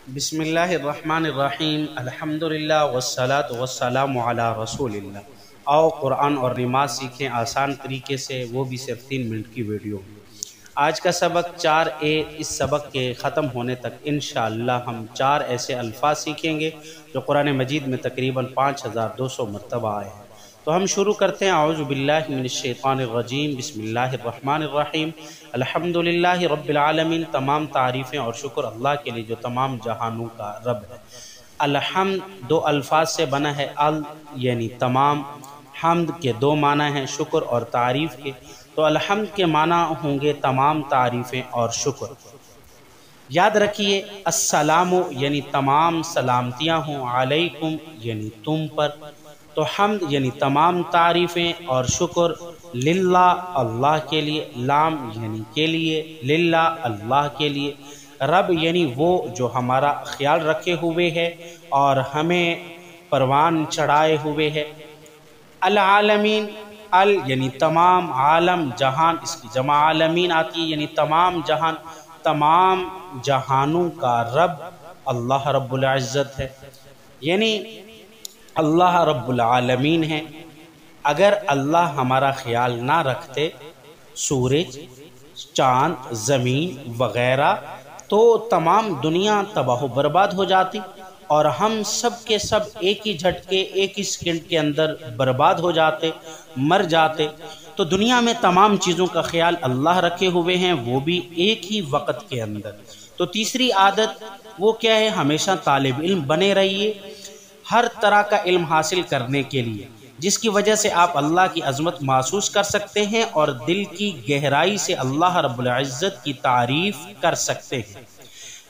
बिस्मिल्लाहिर्रहमानिर्रहीम अल्हम्दुलिल्लाह वस्सलातु वस्सलामु अला रसूलिल्लाह। आओ कुरान और नमाज सीखें आसान तरीके से, वो भी सिर्फ 3 मिनट की वीडियो। आज का सबक 4A। इस सबक के ख़त्म होने तक इंशाअल्लाह हम 4 ऐसे अल्फाज सीखेंगे जो कुरान मजीद में तकरीबन 5200 मरतबा आए हैं। तो हम शुरू करते हैं। औज़ु बिल्लाहि मिनश शैतानिर रजीम, बिस्मिल्लाहिर्रहमानिर्रहीम। अल्हम्दुलिल्लाहि रब्बिल आलमीन। तमाम तारीफ़ें और शुक्र अल्लाह के लिए जो तमाम जहानों का रब है। अलहम्द 2 अल्फाज से बना है। अल यानी तमाम, हम्द के 2 माना हैं, शुक्र और तारीफ़ के। तो अलहम्द के माना होंगे तमाम तारीफ़ें और शुक्र। याद रखिए, अस्सलामु यानी तमाम सलामतियाँ हों, अलैकुम यानी तुम पर। तो हम्द यानी तमाम तारीफ़ें और शुक्र लिल्लाह अल्लाह के लिए, लाम यानी के लिए, लिल्लाह अल्लाह के लिए, रब यानी वो जो हमारा ख्याल रखे हुए है और हमें परवान चढ़ाए हुए है। अल आलमीन, अल यानी तमाम, आलम जहान, इसकी जमा आलमीन आती है यानी तमाम जहान। तमाम जहानों का रब अल्लाह रब्बुल इज़्ज़त है, यानी अल्लाह रब्बुल आलमीन है। अगर अल्लाह हमारा ख्याल ना रखते, सूरज, चाँद, ज़मीन वग़ैरह, तो तमाम दुनिया तबाह बर्बाद हो जाती और हम सब के सब एक ही झटके, एक ही सेकंड के अंदर बर्बाद हो जाते, मर जाते। तो दुनिया में तमाम चीज़ों का ख्याल अल्लाह रखे हुए हैं, वो भी एक ही वक़्त के अंदर। तो तीसरी आदत वो क्या है? हमेशा तालिब इल्म बने रहिए, हर तरह का इल्म हासिल करने के लिए, जिसकी वजह से आप अल्लाह की अज़मत महसूस कर सकते हैं और दिल की गहराई से अल्लाह रब्बुल इज़्ज़त की तारीफ़ कर सकते हैं।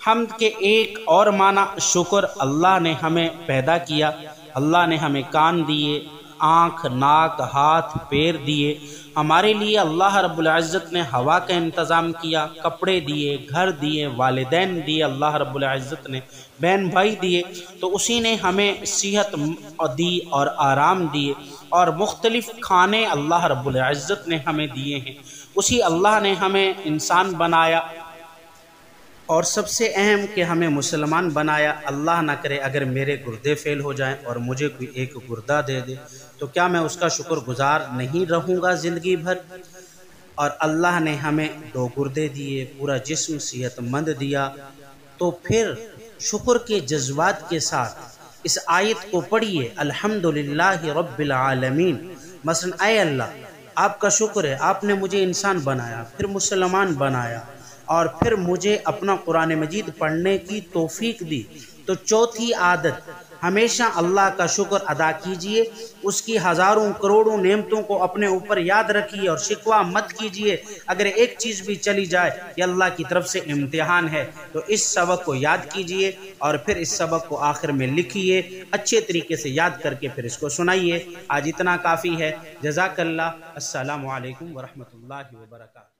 हम्द के एक और माना शुक्र। अल्लाह ने हमें पैदा किया, अल्लाह ने हमें कान दिए, आँख, नाक, हाथ, पैर दिए। हमारे लिए अल्लाह रब्बुल इज़्ज़त ने हवा का इंतज़ाम किया, कपड़े दिए, घर दिए, वालिदैन दिए, अल्लाह रब्बुल इज़्ज़त ने बहन भाई दिए। तो उसी ने हमें सेहत दी और आराम दिए और मुख्तलिफ खाने अल्लाह रब्बुल इज़्ज़त ने हमें दिए हैं। उसी अल्लाह ने हमें इंसान बनाया और सबसे अहम कि हमें मुसलमान बनाया। अल्लाह ना करे अगर मेरे गुर्दे फेल हो जाएं और मुझे कोई एक गुर्दा दे दे, तो क्या मैं उसका शुक्रगुजार नहीं रहूँगा ज़िंदगी भर? और अल्लाह ने हमें 2 गुर्दे दिए, पूरा जिस्म सेहतमंद दिया। तो फिर शुक्र के जज्बात के साथ इस आयत को पढ़िए, अल्हम्दुलिल्लाहि रब्बिल आलमीन। मसलन, ऐ अल्लाह आपका शुक्र है, आपने मुझे इंसान बनाया, फिर मुसलमान बनाया और फिर मुझे अपना कुरान मजीद पढ़ने की तौफीक दी। तो चौथी आदत, हमेशा अल्लाह का शुक्र अदा कीजिए, उसकी हज़ारों करोड़ों नेमतों को अपने ऊपर याद रखिए और शिकवा मत कीजिए। अगर एक चीज़ भी चली जाए, ये अल्लाह की तरफ से इम्तिहान है। तो इस सबक को याद कीजिए और फिर इस सबक को आखिर में लिखिए, अच्छे तरीके से याद करके फिर इसको सुनाइए। आज इतना काफ़ी है। जज़ाकल्लाह। अस्सलामु अलैकुम व रहमतुल्लाहि व बरकातहू।